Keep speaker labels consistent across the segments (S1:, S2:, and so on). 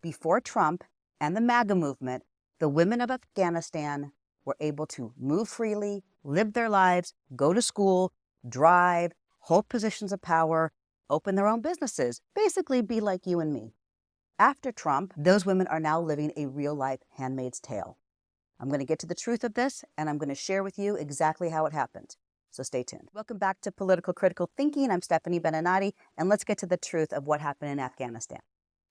S1: Before Trump and the MAGA movement, the women of Afghanistan were able to move freely, live their lives, go to school, drive, hold positions of power, open their own businesses, basically be like you and me. After Trump, those women are now living a real-life Handmaid's Tale. I'm going to get to the truth of this, and I'm going to share with you exactly how it happened. So stay tuned. Welcome back to Political Critical Thinking. I'm Stephanie Beninati, and let's get to the truth of what happened in Afghanistan.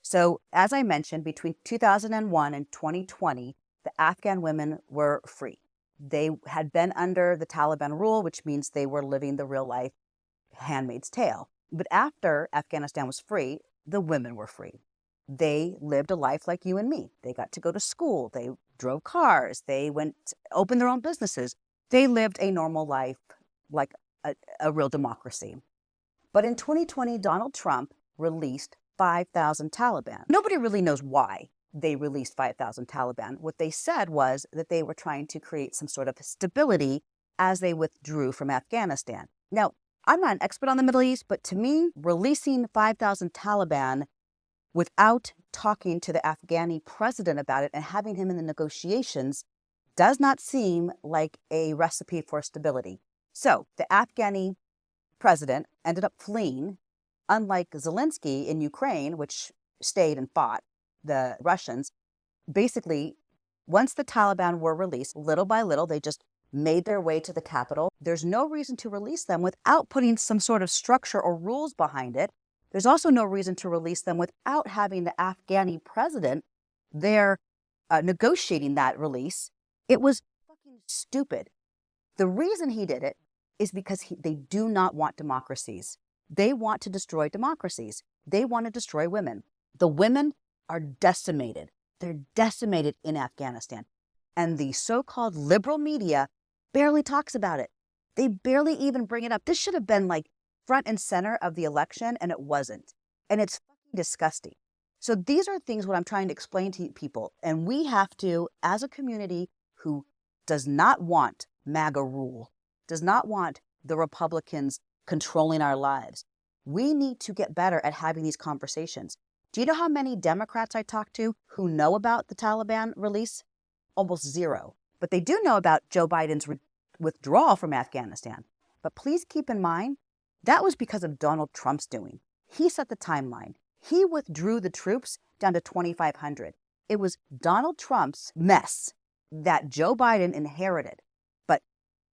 S1: So, as I mentioned, between 2001 and 2020, the Afghan women were free. They had been under the Taliban rule, which means they were living the real-life Handmaid's Tale. But after Afghanistan was free, the women were free. They lived a life like you and me. They got to go to school. They drove cars. They opened their own businesses. They lived a normal life like a real democracy. But in 2020, Donald Trump released 5,000 Taliban. Nobody really knows why they released 5,000 Taliban. What they said was that they were trying to create some sort of stability as they withdrew from Afghanistan. Now, I'm not an expert on the Middle East, but to me, releasing 5,000 Taliban without talking to the Afghani president about it and having him in the negotiations does not seem like a recipe for stability. So the Afghani president ended up fleeing, unlike Zelensky in Ukraine, which stayed and fought the Russians. Basically, once the Taliban were released, little by little, they just made their way to the capital. There's no reason to release them without putting some sort of structure or rules behind it. There's also no reason to release them without having the Afghani president there negotiating that release. It was fucking stupid. The reason he did it is because they do not want democracies. They want to destroy democracies. They want to destroy women. The women are decimated. They're decimated in Afghanistan. And the so-called liberal media barely talks about it. They barely even bring it up. This should have been like front and center of the election, and it wasn't. And it's fucking disgusting. So these are things what I'm trying to explain to people. And we have to, as a community who does not want MAGA rule, does not want the Republicans controlling our lives, we need to get better at having these conversations. Do you know how many Democrats I talk to who know about the Taliban release? Almost zero. But they do know about Joe Biden's withdrawal from Afghanistan. But please keep in mind, that was because of Donald Trump's doing. He set the timeline. He withdrew the troops down to 2,500. It was Donald Trump's mess that Joe Biden inherited. But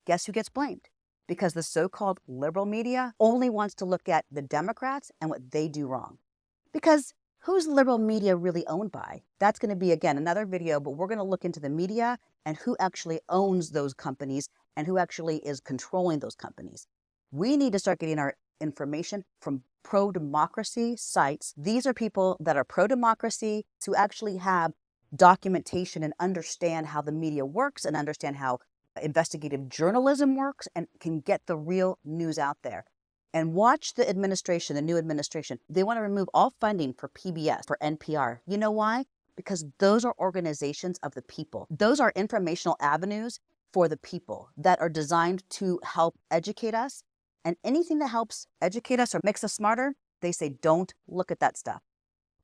S1: guess who gets blamed? Because the so-called liberal media only wants to look at the Democrats and what they do wrong. Because who's liberal media really owned by? That's going to be, again, another video, but we're going to look into the media and who actually owns those companies and who actually is controlling those companies. We need to start getting our information from pro-democracy sites. These are people that are pro-democracy who actually have documentation and understand how the media works and understand how investigative journalism works and can get the real news out there. And watch the administration, the new administration. They want to remove all funding for PBS, for NPR. You know why? Because those are organizations of the people. Those are informational avenues for the people that are designed to help educate us. And anything that helps educate us or makes us smarter, they say, don't look at that stuff.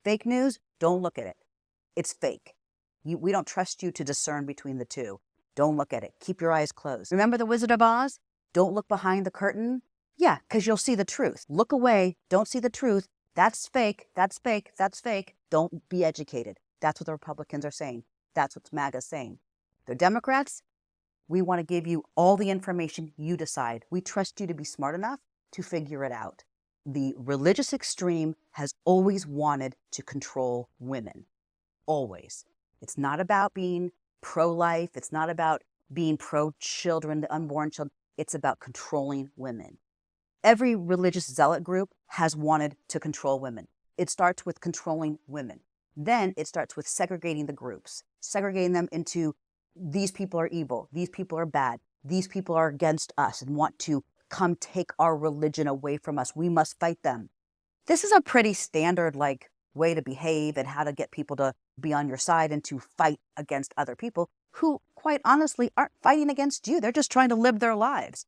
S1: Fake news, don't look at it. It's fake. We don't trust you to discern between the two. Don't look at it. Keep your eyes closed. Remember the Wizard of Oz? Don't look behind the curtain. Yeah, because you'll see the truth. Look away. Don't see the truth. That's fake. That's fake. That's fake. Don't be educated. That's what the Republicans are saying. That's what MAGA's saying. The Democrats, we want to give you all the information. You decide. We trust you to be smart enough to figure it out. The religious extreme has always wanted to control women. Always. It's not about being pro-life. It's not about being pro-children, the unborn children. It's about controlling women. Every religious zealot group has wanted to control women. It starts with controlling women. Then it starts with segregating the groups, segregating them into these people are evil, these people are bad, these people are against us and want to come take our religion away from us. We must fight them. This is a pretty standard way to behave and how to get people to be on your side and to fight against other people who, quite honestly, aren't fighting against you. They're just trying to live their lives.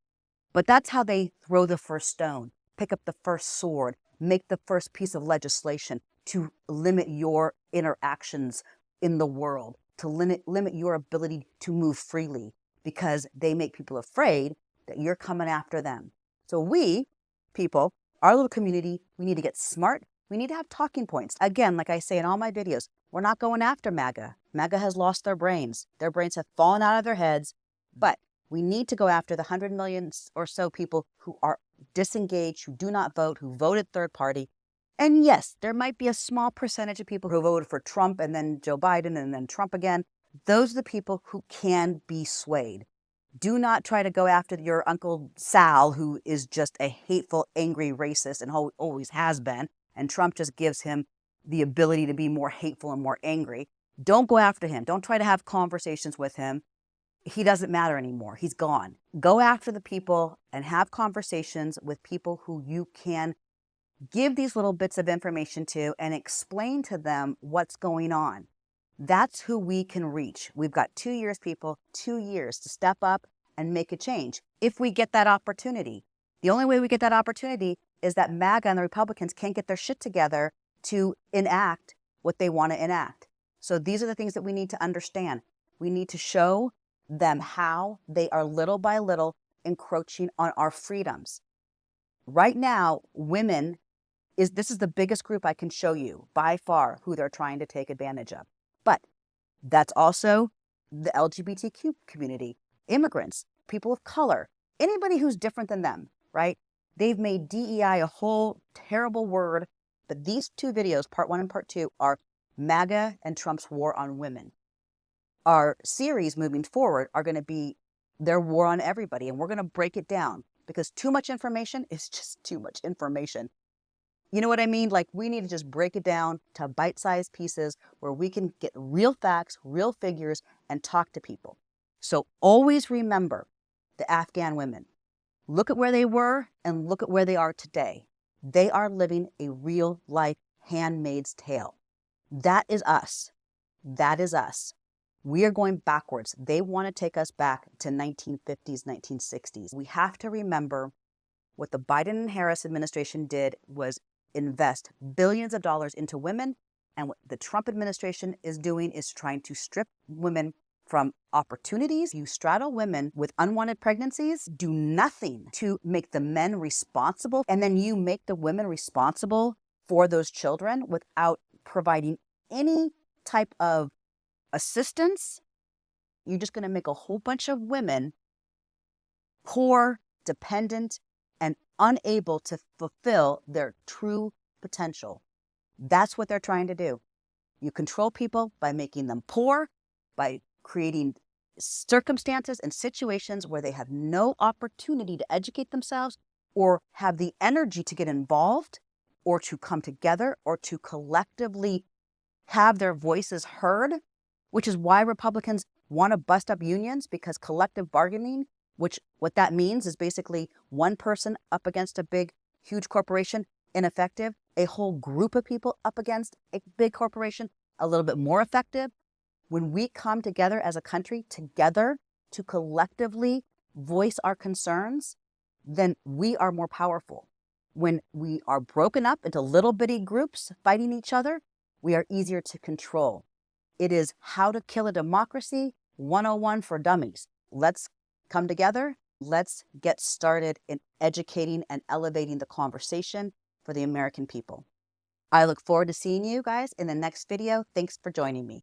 S1: But that's how they throw the first stone, pick up the first sword, make the first piece of legislation, to limit your interactions in the world, to limit your ability to move freely, because they make people afraid that you're coming after them. So we, people, our little community, we need to get smart. We need to have talking points. Again, like I say in all my videos, we're not going after MAGA. MAGA has lost their brains. Their brains have fallen out of their heads. But we need to go after the 100 million or so people who are disengaged, who do not vote, who voted third party. And yes, there might be a small percentage of people who voted for Trump and then Joe Biden and then Trump again. Those are the people who can be swayed. Do not try to go after your Uncle Sal, who is just a hateful, angry racist and always has been. And Trump just gives him the ability to be more hateful and more angry. Don't go after him. Don't try to have conversations with him. He doesn't matter anymore. He's gone. Go after the people and have conversations with people who you can give these little bits of information to and explain to them what's going on. That's who we can reach. We've got 2 years, people, 2 years to step up and make a change if we get that opportunity. The only way we get that opportunity is that MAGA and the Republicans can't get their shit together to enact what they want to enact. So these are the things that we need to understand. We need to show them how they are little by little encroaching on our freedoms. Right now, women this is the biggest group I can show you by far who they're trying to take advantage of. But that's also the LGBTQ community, immigrants, people of color, anybody who's different than them, right? They've made DEI a whole terrible word, but these two videos, part 1 and part 2, are MAGA and Trump's war on women. Our series moving forward are going to be their war on everybody, and we're going to break it down because too much information is just too much information. You know what I mean? Like, we need to just break it down to bite-sized pieces where we can get real facts, real figures, and talk to people. So always remember the Afghan women. Look at where they were and look at where they are today. They are living a real-life Handmaid's Tale. That is us. That is us. We are going backwards. They want to take us back to 1950s, 1960s. We have to remember what the Biden and Harris administration did was invest billions of dollars into women. And what the Trump administration is doing is trying to strip women from opportunities. You straddle women with unwanted pregnancies, do nothing to make the men responsible, and then you make the women responsible for those children without providing any type of assistance. You're just going to make a whole bunch of women poor, dependent, and unable to fulfill their true potential. That's what they're trying to do. You control people by making them poor, by creating circumstances and situations where they have no opportunity to educate themselves or have the energy to get involved or to come together or to collectively have their voices heard, which is why Republicans want to bust up unions, because collective bargaining, what that means is basically one person up against a big, huge corporation, ineffective. A whole group of people up against a big corporation, a little bit more effective. When we come together as a country, together to collectively voice our concerns, then we are more powerful. When we are broken up into little bitty groups fighting each other, we are easier to control. It is how to kill a democracy 101 for dummies. Let's come together. Let's get started in educating and elevating the conversation for the American people. I look forward to seeing you guys in the next video. Thanks for joining me.